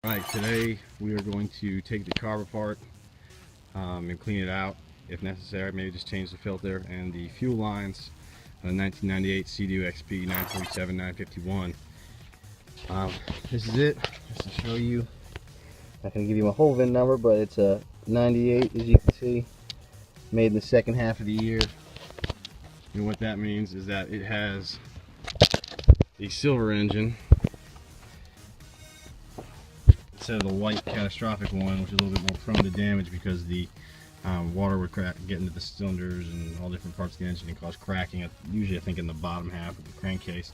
Right, today we are going to take the carb apart and clean it out if necessary. Maybe just change the filter and the fuel lines on the 1998 Seadoo Xp 947 951. This is it, just to show you. I'm not going to give you my whole VIN number, but it's a 98, as you can see, made in the second half of the year. And what that means is that it has a silver engine instead of the white catastrophic one, which is a little bit more prone to damage because the water would get into the cylinders and all different parts of the engine and cause cracking, usually I think in the bottom half of the crankcase.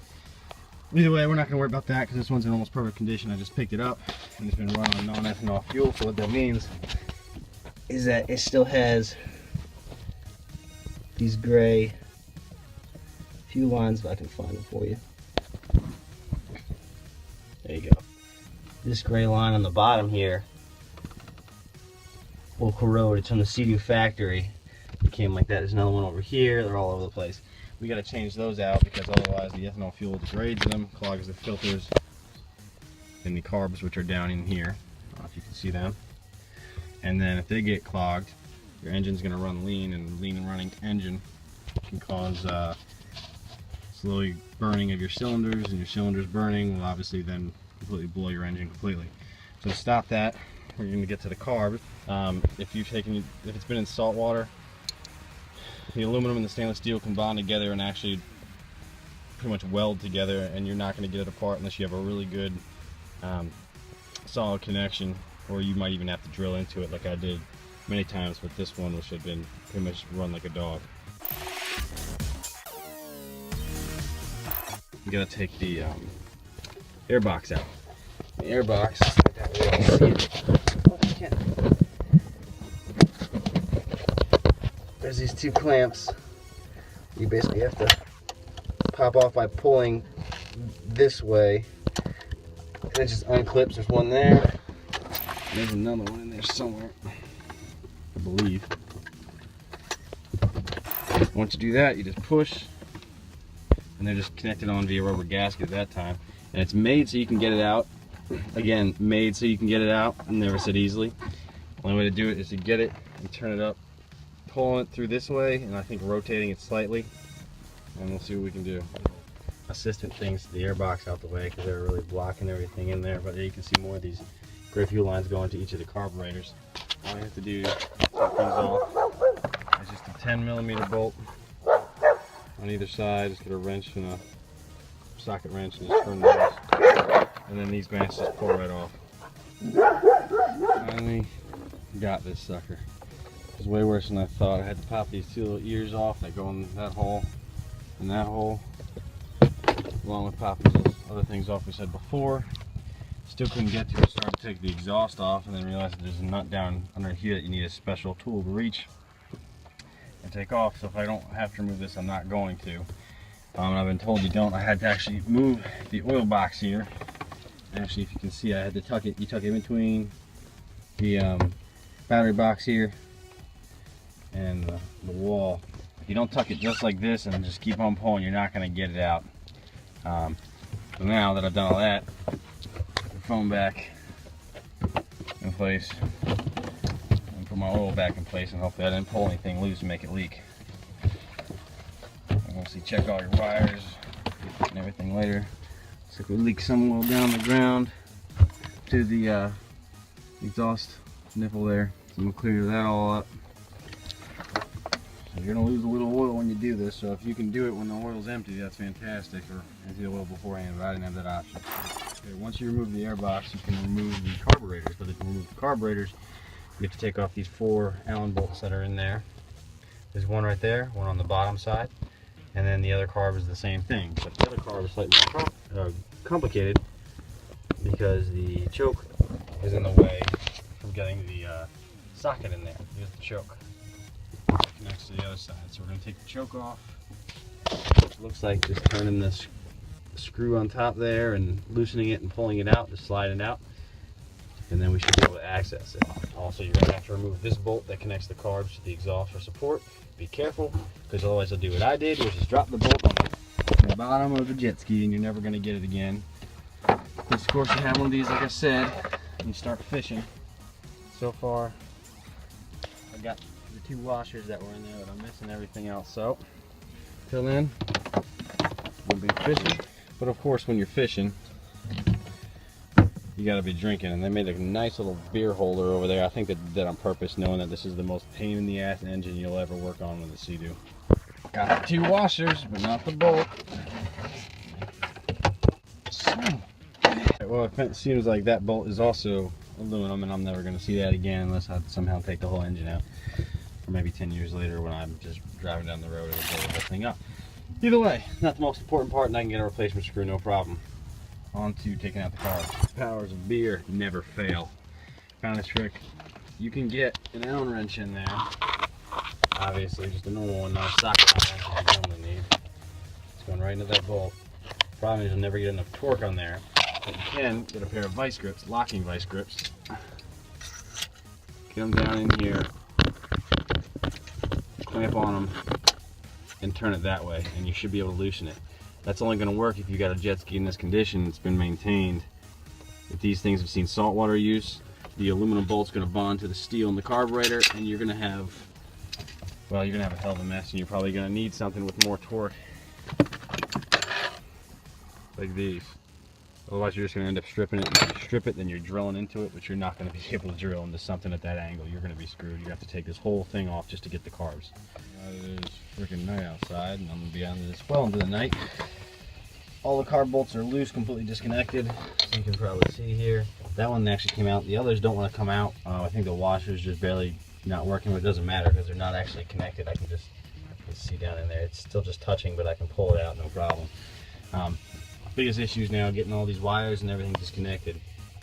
Either way, we're not going to worry about that because this one's in almost perfect condition. I just picked it up and it's been run on non-ethanol fuel. So what that means is that it still has these gray fuel lines, if I can find them for you. There you go. This gray line on the bottom here will corrode. It's from the Seadoo factory. It came like that. There's another one over here. They're all over the place. We got to change those out because otherwise the ethanol fuel degrades them, clogs the filters, and the carbs, which are down in here. I don't know if you can see them. And then if they get clogged, your engine's going to run lean, and lean and running engine can cause slowly burning of your cylinders, and your cylinders burning will obviously then completely blow your engine completely. So to stop that, we're going to get to the carb. If it's been in salt water, the aluminum and the stainless steel can bond together and actually pretty much weld together, and you're not going to get it apart unless you have a really good solid connection, or you might even have to drill into it like I did many times with this one, which had been pretty much run like a dog. You got to take the air box out. The air box, there's these two clamps. You basically have to pop off by pulling this way, and it just unclips. There's one there. There's another one in there somewhere, I believe. Once you do that, you just push, and they're just connected on via rubber gasket at that time. And it's made so you can get it out. Again, made so you can get it out. I never said easily. The only way to do it is to get it and turn it up, pulling it through this way, and I think rotating it slightly, and we'll see what we can do. Assistant things the air box out the way because they're really blocking everything in there. But there you can see more of these gray fuel lines going to each of the carburetors. All you have to do is take these off. It's just a 10mm bolt on either side. Just get a wrench and a socket wrench and just turn those, and then these bands just pull right off. Finally got this sucker. It was way worse than I thought. I had to pop these two little ears off that go in that hole and that hole, along with popping those other things off we said before. Still couldn't get to it. Started to take the exhaust off and then realized that there's a nut down under here that you need a special tool to reach and take off. So if I don't have to remove this, I'm not going to. I've been told you don't. I had to actually move the oil box here. Actually, if you can see, I had to tuck it. You tuck it in between the battery box here and the wall. If you don't tuck it just like this and just keep on pulling, you're not going to get it out. So now that I've done all that, put the phone back in place and put my oil back in place, and hopefully I didn't pull anything loose and make it leak. Obviously check all your wires and everything later. Looks like we leaked some oil down the ground to the exhaust nipple there. So I'm going to clear that all up. So you're going to lose a little oil when you do this, so if you can do it when the oil's empty, that's fantastic, or empty the oil beforehand, but I didn't have that option. Okay, once you remove the air box, you can remove the carburetors, but if you remove the carburetors, you have to take off these 4 Allen bolts that are in there. There's one right there, one on the bottom side. And then the other carb is the same thing, but the other carb is slightly more complicated because the choke is in the way from getting the socket in there. Here's the choke. It connects to the other side. So we're going to take the choke off. It looks like just turning this screw on top there and loosening it and pulling it out, just sliding it out. And then we should be able to access it. Also, you're going to have to remove this bolt that connects the carbs to the exhaust for support. Be careful, because otherwise you'll do what I did, which is drop the bolt on the bottom of the jet ski and you're never going to get it again. Of course, you have one of these, like I said, and start fishing. So far, I got the 2 washers that were in there, but I'm missing everything else. So, till then, we'll be fishing. But of course, when you're fishing, you gotta be drinking. And they made a nice little beer holder over there. I think they did that on purpose, knowing that this is the most pain in the ass engine you'll ever work on with a Seadoo. Got the 2 washers, but not the bolt. Well, it seems like that bolt is also aluminum, and I'm never going to see that again unless I somehow take the whole engine out. Or maybe 10 years later when I'm just driving down the road and blow the whole thing up. Either way, not the most important part, and I can get a replacement screw, no problem. On to taking out the carbs. Powers of beer never fail. Found a trick. You can get an Allen wrench in there. Obviously, just a normal one, not a socket wrench that you normally need. It's going right into that bolt. Problem is you'll never get enough torque on there. But you can get a pair of vice grips, locking vice grips. Get them down in here, clamp on them, and turn it that way, and you should be able to loosen it. That's only going to work if you got a jet ski in this condition. It's been maintained. If these things have seen saltwater use, the aluminum bolt's going to bond to the steel in the carburetor, and you're going to have, well, you're going to have a hell of a mess, and you're probably going to need something with more torque, like these. Otherwise, you're just going to end up stripping it. If you strip it, then you're drilling into it, but you're not going to be able to drill into something at that angle. You're going to be screwed. You have to take this whole thing off just to get the carbs. It is freaking night outside, and I'm going to be out into this well into the night. All the carb bolts are loose, completely disconnected. You can probably see here. That one actually came out. The others don't want to come out. I think the washer's just barely not working, but it doesn't matter because they're not actually connected. I can just see down in there. It's still just touching, but I can pull it out, no problem. Biggest issue is now getting all these wires and everything disconnected.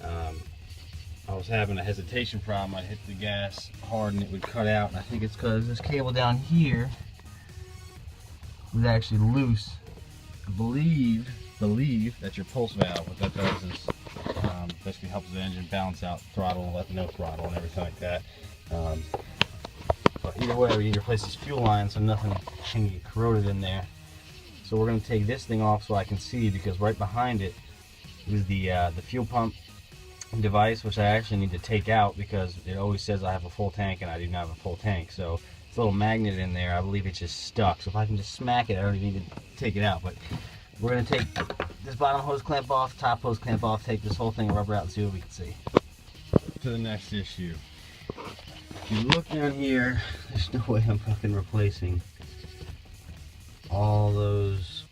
I was having a hesitation problem. I'd hit the gas hard and it would cut out, and I think it's because this cable down here was actually loose. I believe that's your pulse valve. What that does is basically helps the engine balance out throttle and let no throttle and everything like that. But either way, we need to replace this fuel line so nothing can get corroded in there. So we're going to take this thing off so I can see, because right behind it is the fuel pump device, which I actually need to take out because it always says I have a full tank and I do not have a full tank. So it's a little magnet in there. I believe it's just stuck. So if I can just smack it, I don't even need to take it out. But we're going to take this bottom hose clamp off, top hose clamp off, take this whole thing rubber out and see what we can see. To the next issue. If you look down here, there's no way I'm fucking replacing all those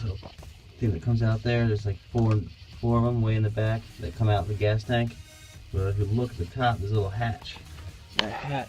little thing that comes out there. There's like four of them way in the back that come out of the gas tank. But if you look at the top, there's a little hatch. That hatch